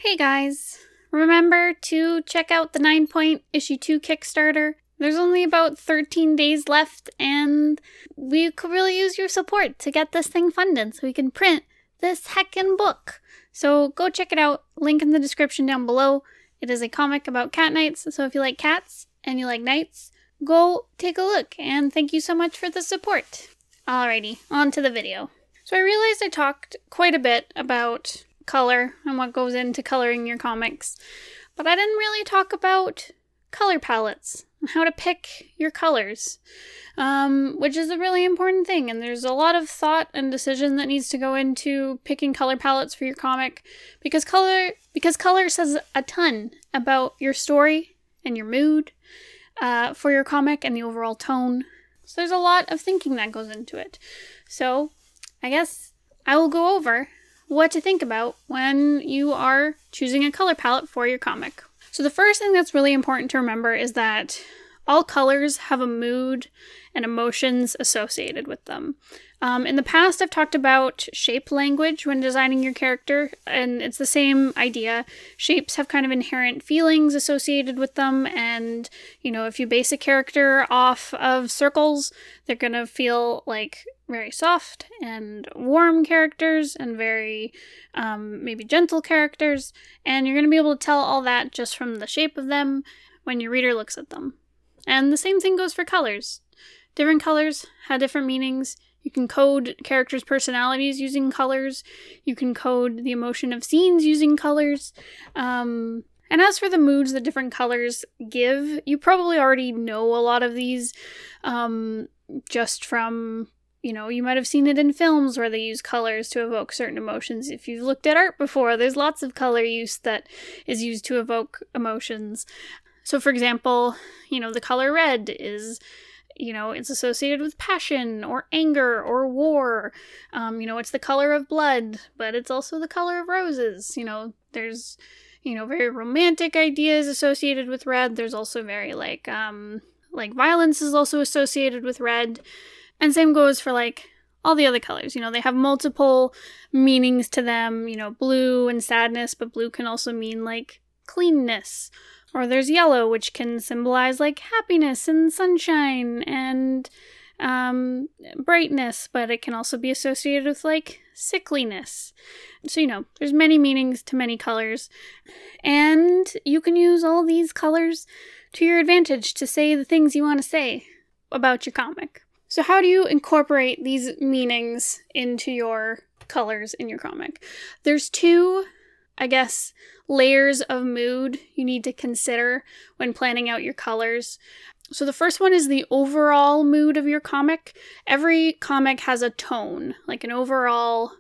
Hey guys, remember to check out the 9-point issue 2 Kickstarter? There's only about 13 days left and we could really use your support to get this thing funded so we can print this heckin' book. So go check it out, link in the description down below. It is a comic about cat knights, so if you like cats and you like knights, go take a look and thank you so much for the support. Alrighty, on to the video. So I realized I talked quite a bit about color and what goes into coloring your comics, but I didn't really talk about color palettes and how to pick your colors, which is a really important thing, and there's a lot of thought and decision that needs to go into picking color palettes for your comic, because color says a ton about your story and your mood for your comic and the overall tone. So there's a lot of thinking that goes into it. So I guess I will go over what to think about when you are choosing a color palette for your comic. So the first thing that's really important to remember is that all colors have a mood and emotions associated with them. In the past, I've talked about shape language when designing your character, and it's the same idea. Shapes have kind of inherent feelings associated with them, and, if you base a character off of circles, they're going to feel like very soft and warm characters and very maybe gentle characters, and you're going to be able to tell all that just from the shape of them when your reader looks at them. And the same thing goes for colors. Different colors have different meanings. You can code characters' personalities using colors. You can code the emotion of scenes using colors. And as for the moods that different colors give, you probably already know a lot of these just from, you might have seen it in films where they use colors to evoke certain emotions. If you've looked at art before, there's lots of color use that is used to evoke emotions. So, for example, the color red is, it's associated with passion or anger or war. It's the color of blood, but it's also the color of roses. There's, very romantic ideas associated with red. There's also very, like violence is also associated with red. And same goes for, all the other colors. They have multiple meanings to them, blue and sadness, but blue can also mean, cleanness. Or there's yellow, which can symbolize, happiness and sunshine and brightness, but it can also be associated with, sickliness. So, there's many meanings to many colors, and you can use all these colors to your advantage to say the things you want to say about your comic. So how do you incorporate these meanings into your colors in your comic? There's two, layers of mood you need to consider when planning out your colors. So the first one is the overall mood of your comic. Every comic has a tone, an overall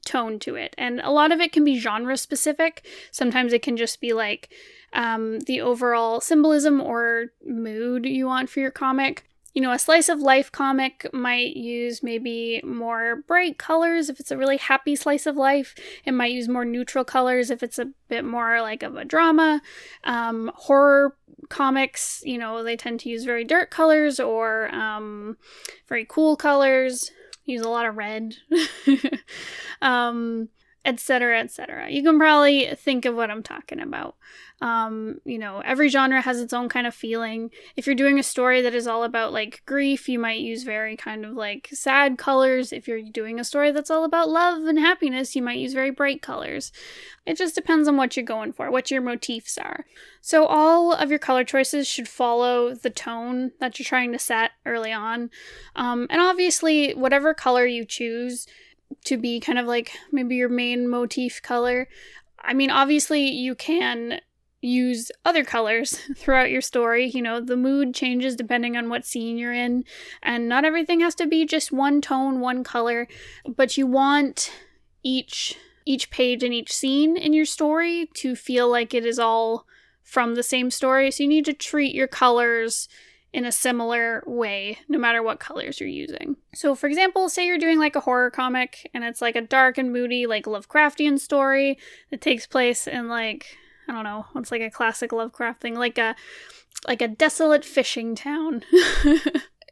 tone to it. And a lot of it can be genre specific. Sometimes it can just be the overall symbolism or mood you want for your comic. A slice of life comic might use maybe more bright colors if it's a really happy slice of life. It might use more neutral colors if it's a bit more of a drama. Horror comics, they tend to use very dark colors or very cool colors. Use a lot of red, etc., etc. You can probably think of what I'm talking about. Every genre has its own kind of feeling. If you're doing a story that is all about grief, you might use very kind of sad colors. If you're doing a story that's all about love and happiness, you might use very bright colors. It just depends on what you're going for, what your motifs are. So all of your color choices should follow the tone that you're trying to set early on. And obviously, whatever color you choose to be kind of maybe your main motif color, obviously you can use other colors throughout your story. The mood changes depending on what scene you're in, and not everything has to be just one tone, one color, but you want each page and each scene in your story to feel like it is all from the same story, so you need to treat your colors in a similar way, no matter what colors you're using. So, for example, say you're doing a horror comic, and it's a dark and moody, Lovecraftian story that takes place in I don't know, what's a classic Lovecraft thing, like a desolate fishing town.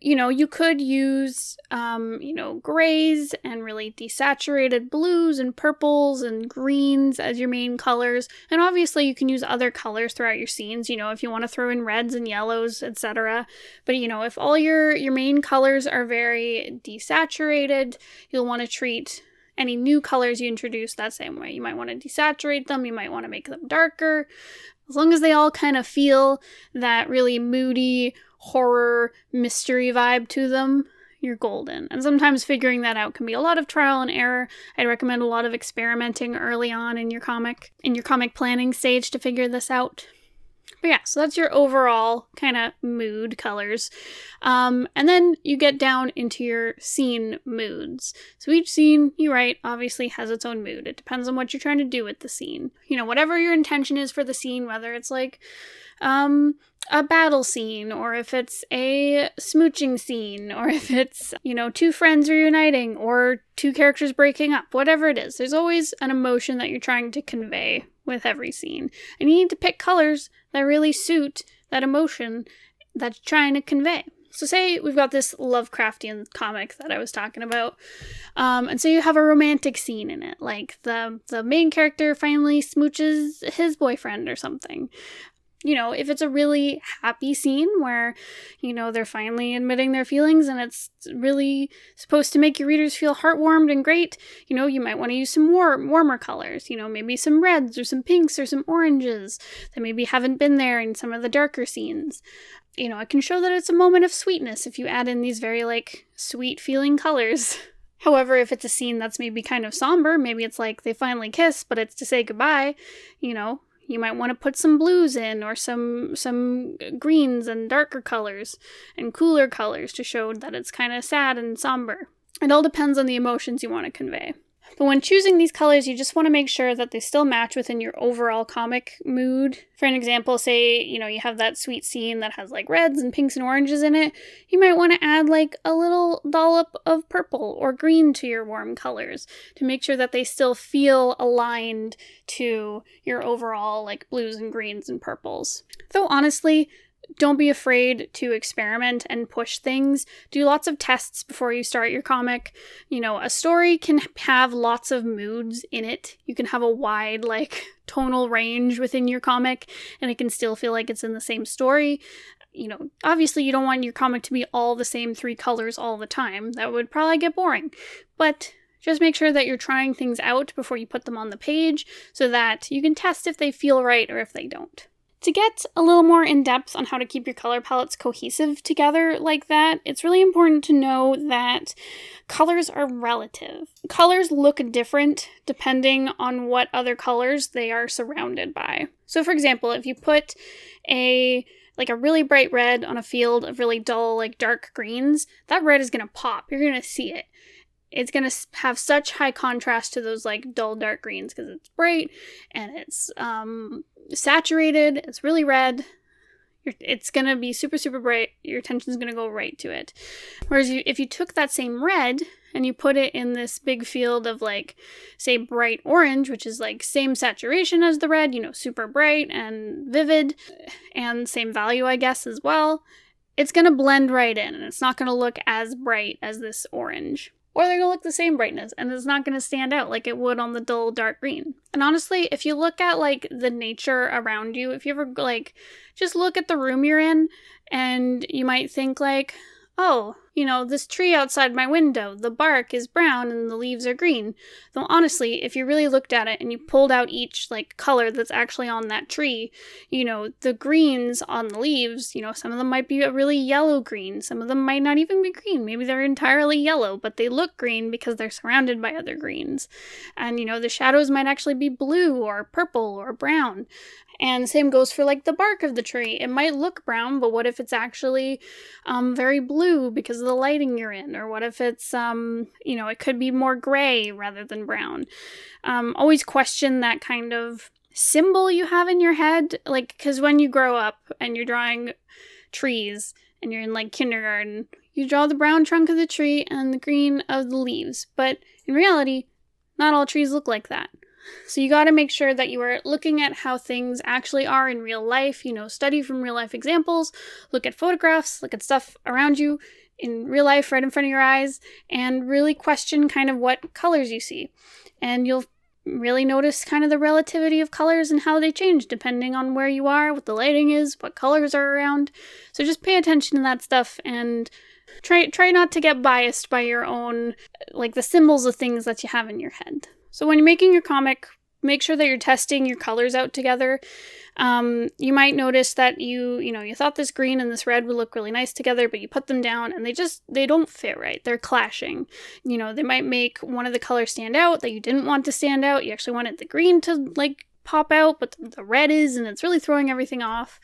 You could use, grays and really desaturated blues and purples and greens as your main colors. And obviously you can use other colors throughout your scenes, if you want to throw in reds and yellows, etc. But, if all your main colors are very desaturated, you'll want to treat any new colors you introduce that same way. You might want to desaturate them, you might want to make them darker. As long as they all kind of feel that really moody, horror, mystery vibe to them, you're golden. And sometimes figuring that out can be a lot of trial and error. I'd recommend a lot of experimenting early on in your comic planning stage to figure this out. But yeah, so that's your overall kind of mood colors. And then you get down into your scene moods. So each scene you write obviously has its own mood. It depends on what you're trying to do with the scene. Whatever your intention is for the scene, whether it's like a battle scene, or if it's a smooching scene, or if it's, two friends reuniting, or two characters breaking up, whatever it is. There's always an emotion that you're trying to convey with every scene. And you need to pick colors that really suit that emotion that you're trying to convey. So say we've got this Lovecraftian comic that I was talking about, and so you have a romantic scene in it, like the main character finally smooches his boyfriend or something. If it's a really happy scene where, they're finally admitting their feelings and it's really supposed to make your readers feel heartwarmed and great, you might want to use some warmer colors, maybe some reds or some pinks or some oranges that maybe haven't been there in some of the darker scenes. It can show that it's a moment of sweetness if you add in these very, sweet feeling colors. However, if it's a scene that's maybe kind of somber, maybe it's like they finally kiss, but it's to say goodbye, you might want to put some blues in, or some greens and darker colors and cooler colors to show that it's kind of sad and somber. It all depends on the emotions you want to convey. But when choosing these colors, you just want to make sure that they still match within your overall comic mood. For an example, say, you have that sweet scene that has reds and pinks and oranges in it. You might want to add a little dollop of purple or green to your warm colors to make sure that they still feel aligned to your overall blues and greens and purples. Though honestly, don't be afraid to experiment and push things. Do lots of tests before you start your comic. A story can have lots of moods in it. You can have a wide, tonal range within your comic, and it can still feel like it's in the same story. Obviously you don't want your comic to be all the same 3 colors all the time. That would probably get boring. But just make sure that you're trying things out before you put them on the page so that you can test if they feel right or if they don't. To get a little more in-depth on how to keep your color palettes cohesive together like that, it's really important to know that colors are relative. Colors look different depending on what other colors they are surrounded by. So for example, if you put a really bright red on a field of really dull, dark greens, that red is going to pop. You're going to see it. It's going to have such high contrast to those dull dark greens because it's bright and it's saturated, it's really red. It's going to be super, super bright. Your attention's going to go right to it. Whereas if you took that same red and you put it in this big field of say bright orange, which is same saturation as the red, super bright and vivid, and same value, I guess, as well, it's going to blend right in and it's not going to look as bright as this orange. Or they're going to look the same brightness, and it's not going to stand out like it would on the dull dark green. And honestly, if you look at, the nature around you, if you ever, just look at the room you're in, and you might think, oh, this tree outside my window, the bark is brown and the leaves are green. Though honestly, if you really looked at it and you pulled out each, color that's actually on that tree, the greens on the leaves, some of them might be a really yellow green. Some of them might not even be green. Maybe they're entirely yellow, but they look green because they're surrounded by other greens. And, the shadows might actually be blue or purple or brown. And the same goes for the bark of the tree. It might look brown, but what if it's actually very blue because of the lighting you're in? Or what if it's, it could be more gray rather than brown. Always question that kind of symbol you have in your head. Because when you grow up and you're drawing trees and you're in kindergarten, you draw the brown trunk of the tree and the green of the leaves. But in reality, not all trees look like that. So you got to make sure that you are looking at how things actually are in real life, study from real life examples, look at photographs, look at stuff around you in real life right in front of your eyes and really question kind of what colors you see. And you'll really notice kind of the relativity of colors and how they change depending on where you are, what the lighting is, what colors are around. So just pay attention to that stuff and try not to get biased by your own, like the symbols of things that you have in your head. So when you're making your comic, make sure that you're testing your colors out together. You might notice that you thought this green and this red would look really nice together, but you put them down and they don't fit right. They're clashing. They might make one of the colors stand out that you didn't want to stand out. You actually wanted the green to like pop out, but the red is, and it's really throwing everything off.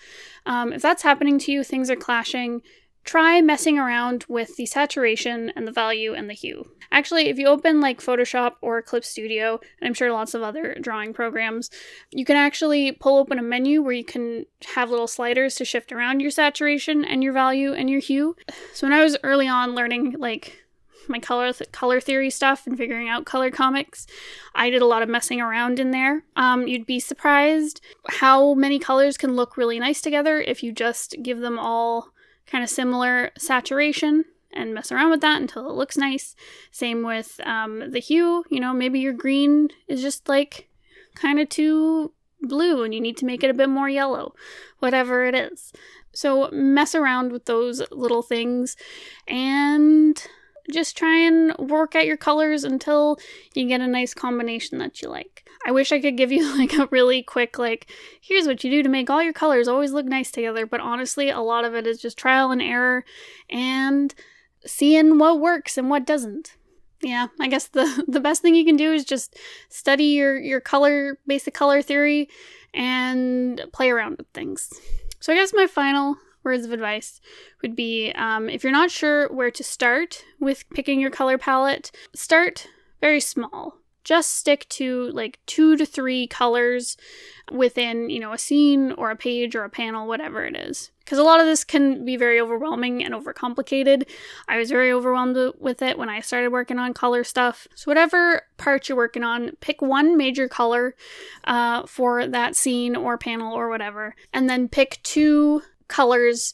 If that's happening to you, things are clashing, try messing around with the saturation and the value and the hue. Actually, if you open like Photoshop or Clip Studio, and I'm sure lots of other drawing programs, you can actually pull open a menu where you can have little sliders to shift around your saturation and your value and your hue. So when I was early on learning like my color theory stuff and figuring out color comics, I did a lot of messing around in there. You'd be surprised how many colors can look really nice together if you just give them all kind of similar saturation and mess around with that until it looks nice. Same with the hue. Maybe your green is just like kind of too blue and you need to make it a bit more yellow, whatever it is. So mess around with those little things and just try and work at your colors until you get a nice combination that you like. I wish I could give you like a really quick, like, here's what you do to make all your colors always look nice together. But honestly, a lot of it is just trial and error and seeing what works and what doesn't. Yeah, I guess the best thing you can do is just study your basic color theory and play around with things. So I guess my final words of advice would be, if you're not sure where to start with picking your color palette, start very small. Just stick to like 2 to 3 colors within, a scene or a page or a panel, whatever it is. Because a lot of this can be very overwhelming and overcomplicated. I was very overwhelmed with it when I started working on color stuff. So whatever part you're working on, pick one major color for that scene or panel or whatever, and then pick 2 colors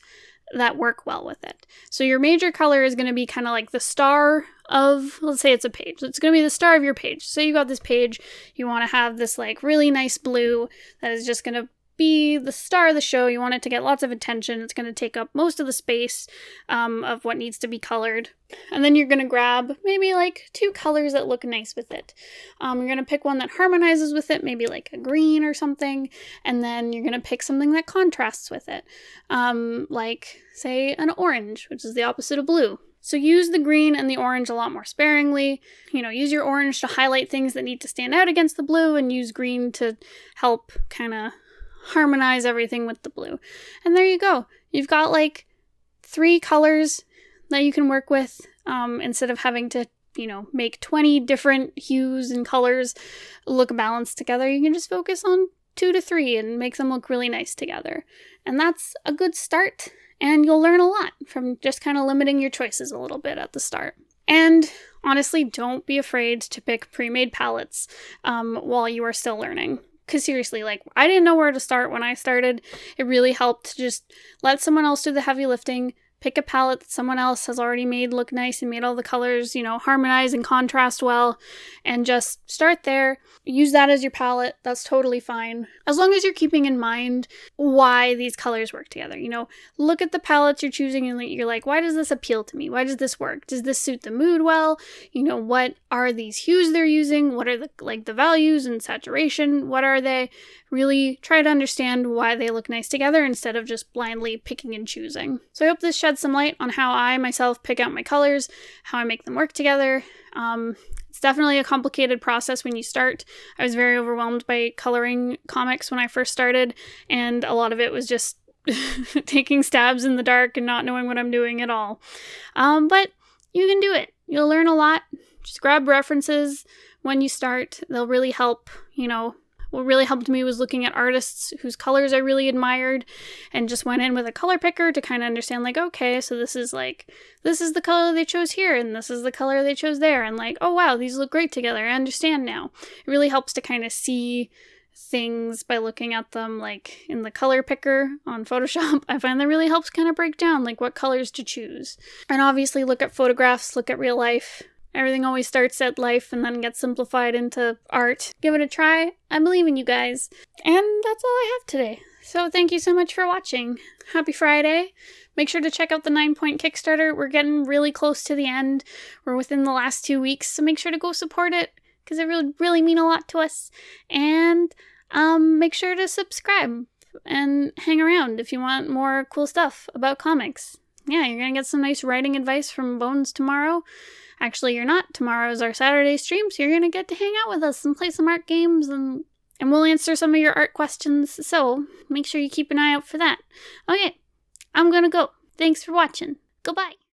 that work well with it. So your major color is going to be kind of like the star of, let's say it's a page. It's going to be the star of your page. So you got this page, you want to have this like really nice blue that is just going to be the star of the show. You want it to get lots of attention. It's going to take up most of the space of what needs to be colored. And then you're going to grab maybe like 2 colors that look nice with it. You're going to pick one that harmonizes with it, maybe like a green or something. And then you're going to pick something that contrasts with it. Like say an orange, which is the opposite of blue. So use the green and the orange a lot more sparingly. Use your orange to highlight things that need to stand out against the blue and use green to help kind of harmonize everything with the blue. And there you go. You've got like 3 colors that you can work with instead of having to, make 20 different hues and colors look balanced together. You can just focus on 2 to 3 and make them look really nice together. And that's a good start. And you'll learn a lot from just kind of limiting your choices a little bit at the start. And honestly, don't be afraid to pick pre-made palettes while you are still learning. Because seriously, like, I didn't know where to start when I started. It really helped to just let someone else do the heavy lifting, pick a palette that someone else has already made look nice and made all the colors, harmonize and contrast well, and just start there. Use that as your palette. That's totally fine. As long as you're keeping in mind why these colors work together. Look at the palettes you're choosing and you're like, why does this appeal to me? Why does this work? Does this suit the mood well? What are these hues they're using? What are the values and saturation? What are they? Really try to understand why they look nice together instead of just blindly picking and choosing. So I hope this sheds some light on how I myself pick out my colors, how I make them work together. It's definitely a complicated process when you start. I was very overwhelmed by coloring comics when I first started, and a lot of it was just taking stabs in the dark and not knowing what I'm doing at all. But you can do it. You'll learn a lot. Just grab references when you start. They'll really help, What really helped me was looking at artists whose colors I really admired and just went in with a color picker to kind of understand, like, okay, so this is the color they chose here and this is the color they chose there. And like, oh wow, these look great together. I understand now. It really helps to kind of see things by looking at them like in the color picker on Photoshop. I find that really helps kind of break down like what colors to choose. And obviously look at photographs, look at real life. Everything always starts at life and then gets simplified into art. Give it a try. I believe in you guys. And that's all I have today. So thank you so much for watching. Happy Friday. Make sure to check out the 9-point Kickstarter. We're getting really close to the end. We're within the last 2 weeks, so make sure to go support it because it would really mean a lot to us. And make sure to subscribe and hang around if you want more cool stuff about comics. Yeah, you're going to get some nice writing advice from Bones tomorrow. Actually, you're not. Tomorrow is our Saturday stream, so you're going to get to hang out with us and play some art games, and we'll answer some of your art questions, so make sure you keep an eye out for that. Okay, I'm going to go. Thanks for watching. Goodbye.